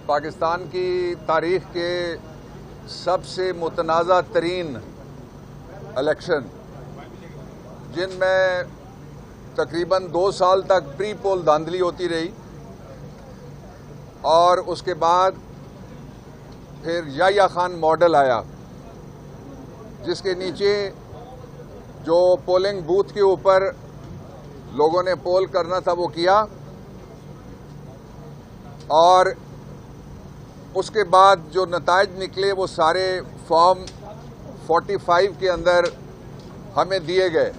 पाकिस्तान की तारीख के सबसे मुतनाज़ा तरीन इलेक्शन, जिनमें तकरीबन 2 साल तक प्री पोल धांधली होती रही और उसके बाद फिर याह्या खान मॉडल आया, जिसके नीचे जो पोलिंग बूथ के ऊपर लोगों ने पोल करना था वो किया और उसके बाद जो नताइज निकले वो सारे फॉर्म 45 के अंदर हमें दिए गए।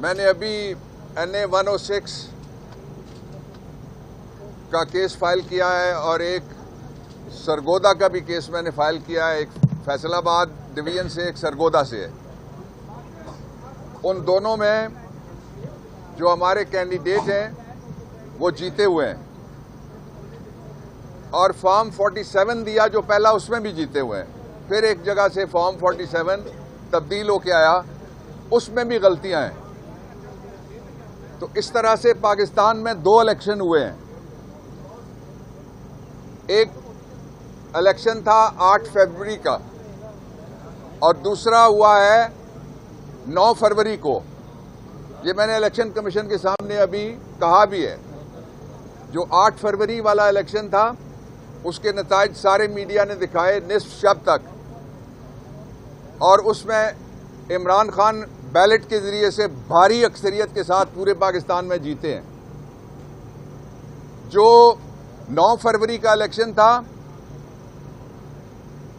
मैंने अभी NA 106 का केस फाइल किया है और एक सरगोदा का भी केस मैंने फाइल किया है, एक फैसलाबाद डिवीजन से, एक सरगोदा से है। उन दोनों में जो हमारे कैंडिडेट हैं वो जीते हुए हैं और फॉर्म 47 दिया जो पहला, उसमें भी जीते हुए हैं। फिर एक जगह से फॉर्म 47 तब्दील होके आया, उसमें भी गलतियां हैं। तो इस तरह से पाकिस्तान में 2 इलेक्शन हुए हैं। एक इलेक्शन था 8 फरवरी का और दूसरा हुआ है 9 फरवरी को। ये मैंने इलेक्शन कमीशन के सामने अभी कहा भी है। जो 8 फरवरी वाला इलेक्शन था उसके नताइज सारे मीडिया ने दिखाए निस्फ शब तक, और उसमें इमरान खान बैलेट के जरिए से भारी अक्सरियत के साथ पूरे पाकिस्तान में जीते हैं। जो 9 फरवरी का इलेक्शन था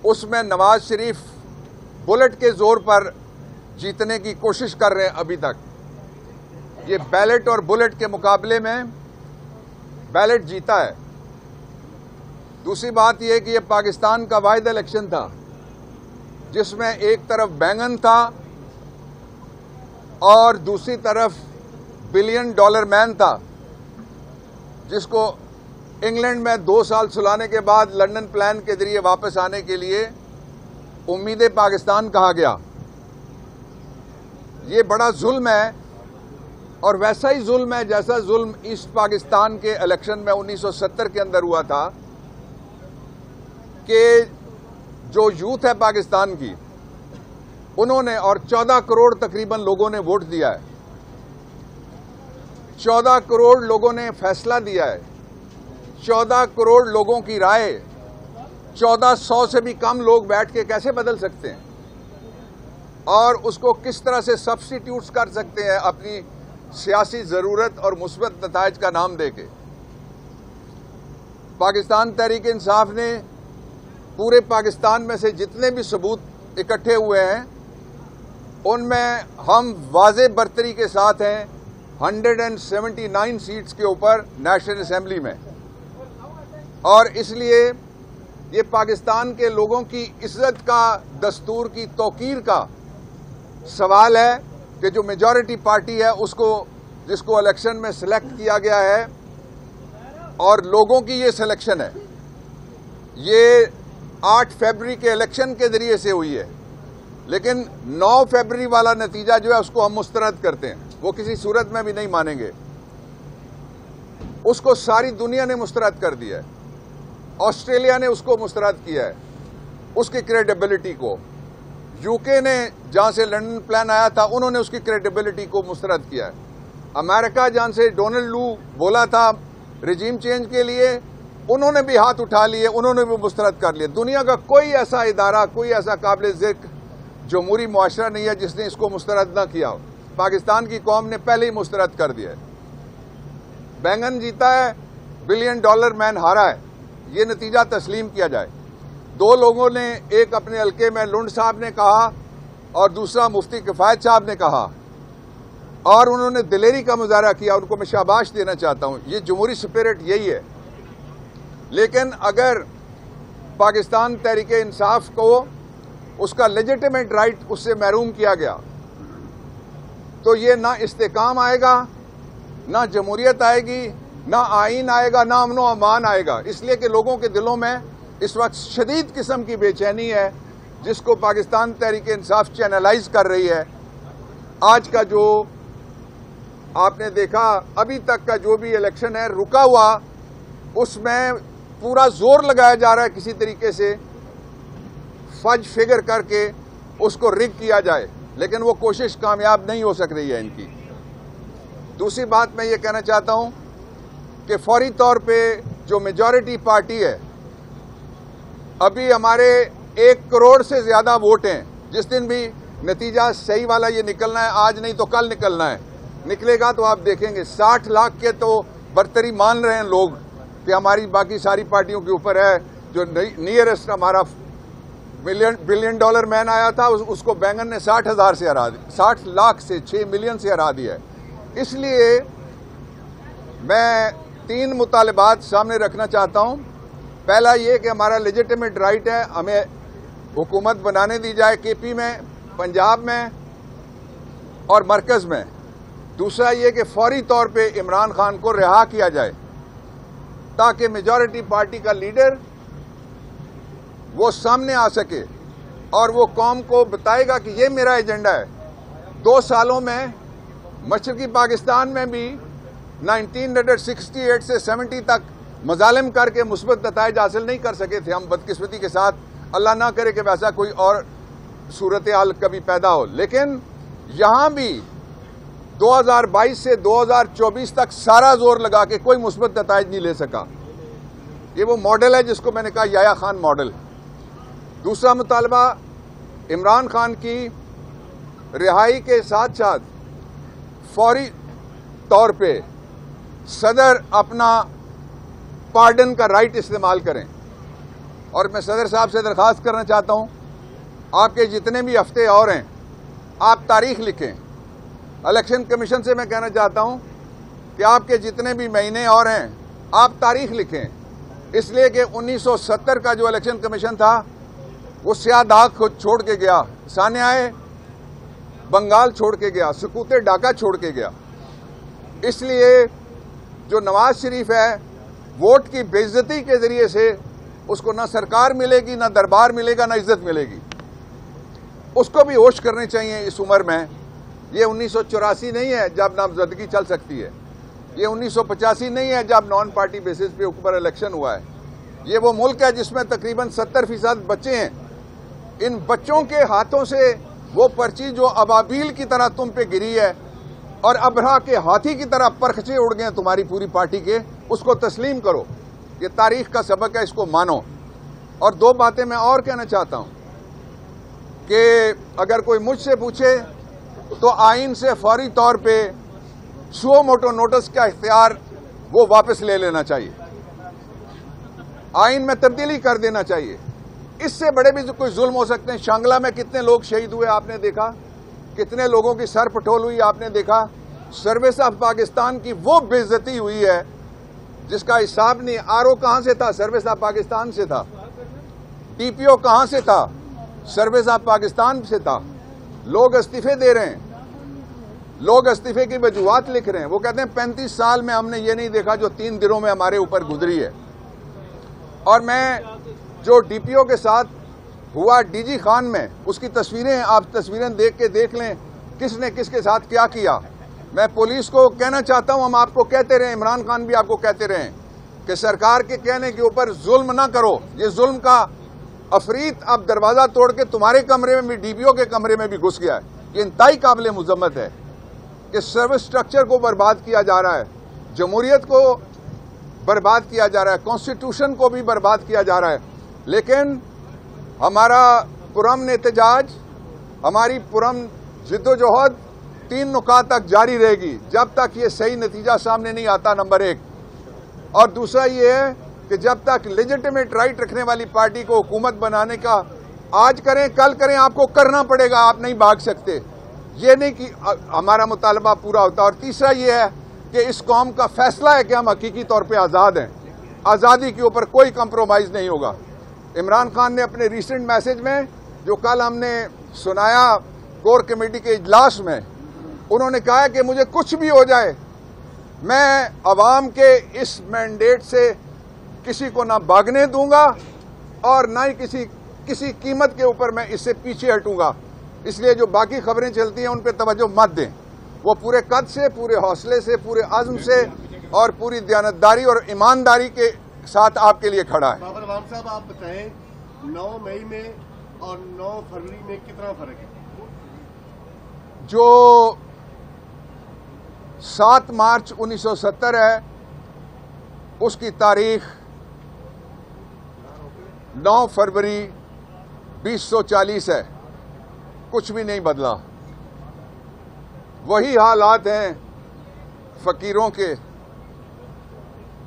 उसमें नवाज शरीफ बुलेट के जोर पर जीतने की कोशिश कर रहे हैं अभी तक। ये बैलेट और बुलेट के मुकाबले में बैलेट जीता है। दूसरी बात यह कि यह पाकिस्तान का वाहिद इलेक्शन था जिसमें एक तरफ बैंगन था और दूसरी तरफ $1 बिलियन मैन था, जिसको इंग्लैंड में 2 साल सुलाने के बाद लंदन प्लान के जरिए वापस आने के लिए उम्मीदें पाकिस्तान कहा गया। ये बड़ा जुल्म है और वैसा ही जुल्म है जैसा जुल्म ईस्ट पाकिस्तान के इलेक्शन में 1970 के अंदर हुआ था कि जो यूथ है पाकिस्तान की, उन्होंने, और 14 करोड़ तकरीबन लोगों ने वोट दिया है, 14 करोड़ लोगों ने फैसला दिया है, 14 करोड़ लोगों की राय 1400 से भी कम लोग बैठ के कैसे बदल सकते हैं और उसको किस तरह से सब्स्टिट्यूट कर सकते हैं अपनी सियासी जरूरत और मुस्बत नताइज का नाम देके। पाकिस्तान तहरीक इंसाफ ने पूरे पाकिस्तान में से जितने भी सबूत इकट्ठे हुए हैं उनमें हम वाज़े बरतरी के साथ हैं 179 सीट्स के ऊपर नेशनल असेंबली में। और इसलिए ये पाकिस्तान के लोगों की इज्जत का, दस्तूर की तौकीर का सवाल है कि जो मेजॉरिटी पार्टी है उसको, जिसको इलेक्शन में सिलेक्ट किया गया है और लोगों की ये सिलेक्शन है, ये 8 फरवरी के इलेक्शन के जरिए से हुई है। लेकिन 9 फरवरी वाला नतीजा जो है उसको हम मुस्तरद करते हैं, वो किसी सूरत में भी नहीं मानेंगे। उसको सारी दुनिया ने मुस्तरद कर दिया है, ऑस्ट्रेलिया ने उसको मुस्तरद किया है, उसकी क्रेडिबिलिटी को। यूके ने, जहां से लंदन प्लान आया था, उन्होंने उसकी क्रेडिबिलिटी को मुस्तरद किया है। अमेरिका, जहां से डोनाल्ड लू बोला था रिजीम चेंज के लिए, उन्होंने भी हाथ उठा लिए, उन्होंने भी मुस्तरद कर लिए। दुनिया का कोई ऐसा इदारा, कोई ऐसा काबिल जिक्र जमहूरी मुआशरा नहीं है जिसने इसको मुस्तरद न किया। पाकिस्तान की कौम ने पहले ही मुस्तरद कर दिया है। बैंगन जीता है, $1 बिलियन मैन हारा है, ये नतीजा तस्लीम किया जाए। 2 लोगों ने, एक अपने हल्के में लुंड साहब ने कहा और दूसरा मुफ्ती किफायत साहब ने कहा, और उन्होंने दिलेरी का मुजाहरा किया, उनको मैं शाबाश देना चाहता हूं। ये जमहूरी स्पिरिट यही है। लेकिन अगर पाकिस्तान तहरीक इंसाफ को उसका लेजिटिमेट राइट उससे महरूम किया गया तो ये ना इस्तेकाम आएगा, ना जमहूरियत आएगी, ना आईन आएगा, ना अमन व अमान आएगा। इसलिए कि लोगों के दिलों में इस वक्त शदीद किस्म की बेचैनी है जिसको पाकिस्तान तहरीक इंसाफ चैनलाइज कर रही है। आज का जो आपने देखा, अभी तक का जो भी इलेक्शन है रुका हुआ, उसमें पूरा जोर लगाया जा रहा है किसी तरीके से फज फिगर करके उसको रिग किया जाए, लेकिन वो कोशिश कामयाब नहीं हो सक रही है इनकी। दूसरी बात मैं ये कहना चाहता हूं कि फौरी तौर पे जो मेजॉरिटी पार्टी है, अभी हमारे 1 करोड़ से ज्यादा वोट हैं। जिस दिन भी नतीजा सही वाला ये निकलना है, आज नहीं तो कल निकलना है, निकलेगा तो आप देखेंगे 60 लाख के तो बर्तरी मान रहे हैं लोग कि हमारी बाकी सारी पार्टियों के ऊपर है। जो नियरेस्ट हमारा $1 बिलियन मैन आया था, उसको बैंगन ने 60,000 से हरा दिया, 60 लाख से 6 मिलियन से हरा दिया है। इसलिए मैं 3 मुतालबात सामने रखना चाहता हूं। पहला ये कि हमारा लेजिटिमेट राइट है, हमें हुकूमत बनाने दी जाए केपी में, पंजाब में और मरकज में। दूसरा ये कि फौरी तौर पे इमरान खान को रिहा किया जाए ताकि मेजॉरिटी पार्टी का लीडर वो सामने आ सके और वो कौम को बताएगा कि ये मेरा एजेंडा है। 2 सालों में मशरकी पाकिस्तान में भी 1968 से 70 तक मजालिम करके मुस्बत नताइज हासिल नहीं कर सके थे हम, बदकिस्मती के साथ। अल्लाह ना करे कि वैसा कोई और सूरत हाल कभी पैदा हो। लेकिन यहां भी 2022 से 2024 तक सारा जोर लगा के कोई मुस्बत नताइज नहीं ले सका। ये वो मॉडल है जिसको मैंने कहा याया खान मॉडल। दूसरा मुतालबा इमरान खान की रिहाई के साथ साथ फौरी तौर पे सदर अपना पार्डन का राइट इस्तेमाल करें। और मैं सदर साहब से दरख्वास्त करना चाहता हूं, आपके जितने भी हफ्ते और हैं आप तारीख लिखें। इलेक्शन कमीशन से मैं कहना चाहता हूं कि आपके जितने भी महीने और हैं आप तारीख लिखें, इसलिए कि 1970 का जो इलेक्शन कमीशन था वो स्याह दाग को छोड़ के गया, सान्याए बंगाल छोड़ के गया, सकूते ढाका छोड़ के गया। इसलिए जो नवाज शरीफ है वोट की बेइज्जती के जरिए से उसको ना सरकार मिलेगी, ना दरबार मिलेगा, ना इज्जत मिलेगी। उसको भी होश करने चाहिए इस उम्र में। ये 1984 नहीं है जब नामजदगी चल सकती है, ये 1985 नहीं है जब नॉन पार्टी बेसिस पे ऊपर इलेक्शन हुआ है। ये वो मुल्क है जिसमें तकरीबन 70% बच्चे हैं। इन बच्चों के हाथों से वो पर्ची जो अबाबील की तरह तुम पे गिरी है और अबरा के हाथी की तरह परखचे उड़ गए तुम्हारी पूरी पार्टी के, उसको तस्लीम करो। ये तारीख का सबक है, इसको मानो। और 2 बातें मैं और कहना चाहता हूं कि अगर कोई मुझसे पूछे तो आइन से फौरी तौर पे सुओ मोटो नोटिस का इख्तियार वो वापस ले लेना चाहिए, आइन में तब्दीली कर देना चाहिए। इससे बड़े भी कोई जुल्म हो सकते हैं। शांगला में कितने लोग शहीद हुए आपने देखा, कितने लोगों की सर पटोल हुई आपने देखा। सर्विस ऑफ पाकिस्तान की वो बेइज्जती हुई है जिसका हिसाब नहीं। आरओ कहां से था? सर्विस ऑफ पाकिस्तान से था। टीपीओ कहां से था? सर्विस ऑफ पाकिस्तान से था। लोग इस्तीफे दे रहे हैं, लोग इस्तीफे की वजूहात लिख रहे हैं। वो कहते हैं 35 साल में हमने ये नहीं देखा जो 3 दिनों में हमारे ऊपर गुजरी है। और मैं जो डीपीओ के साथ हुआ डीजी खान में, उसकी तस्वीरें आप तस्वीरें देख के देख लें किसने किसके साथ क्या किया। मैं पुलिस को कहना चाहता हूं, हम आपको कहते रहे, इमरान खान भी आपको कहते रहे कि सरकार के कहने के ऊपर जुल्म ना करो। ये जुल्म का अफरीत अब दरवाजा तोड़ के तुम्हारे कमरे में भी, डीपीओ के कमरे में भी घुस गया है। ये इंतहाई काबिल मुजम्मत है कि सर्विस स्ट्रक्चर को बर्बाद किया जा रहा है, जमहूरियत को बर्बाद किया जा रहा है, कॉन्स्टिट्यूशन को भी बर्बाद किया जा रहा है। लेकिन हमारा पुरअमन एहतजाज, हमारी पुरअमन जिद्दोजहद 3 नुकात तक जारी रहेगी जब तक ये सही नतीजा सामने नहीं आता, नंबर 1। और दूसरा ये है कि जब तक लेजिटिमेट राइट रखने वाली पार्टी को हुकूमत बनाने का आज करें कल करें, आपको करना पड़ेगा, आप नहीं भाग सकते। ये नहीं कि हमारा मुतालबा पूरा होता। और तीसरा ये है कि इस कौम का फैसला है कि हम हकीकी तौर पे आज़ाद हैं, आज़ादी के ऊपर कोई कंप्रोमाइज़ नहीं होगा। इमरान खान ने अपने रिसेंट मैसेज में जो कल हमने सुनाया कोर कमेटी के इजलास में, उन्होंने कहा है कि मुझे कुछ भी हो जाए, मैं अवाम के इस मैंडेट से किसी को ना भागने दूंगा और ना ही किसी कीमत के ऊपर मैं इससे पीछे हटूंगा। इसलिए जो बाकी खबरें चलती हैं उन पर तवज्जो मत दें। वो पूरे कद से, पूरे हौसले से, पूरे अज़्म से और पूरी दयानतदारी और ईमानदारी के साथ आपके लिए खड़ा है। बाबर अवान साहब, आप बताएं 9 मई में और 9 फरवरी में कितना फर्क है? जो 7 मार्च 1970 है उसकी तारीख 9 फरवरी 2040 है। कुछ भी नहीं बदला। वही हालात हैं फकीरों के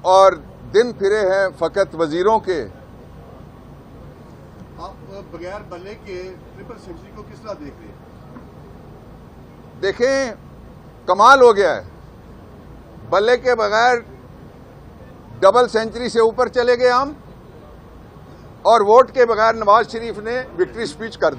और दिन फिरे हैं फकत वजीरों के। आप बगैर बल्ले के ट्रिपल सेंचुरी को किस तरह देख रहे हैं? देखें, कमाल हो गया है। बल्ले के बगैर डबल सेंचुरी से ऊपर चले गए हम, और वोट के बगैर नवाज शरीफ ने विक्ट्री स्पीच कर दी।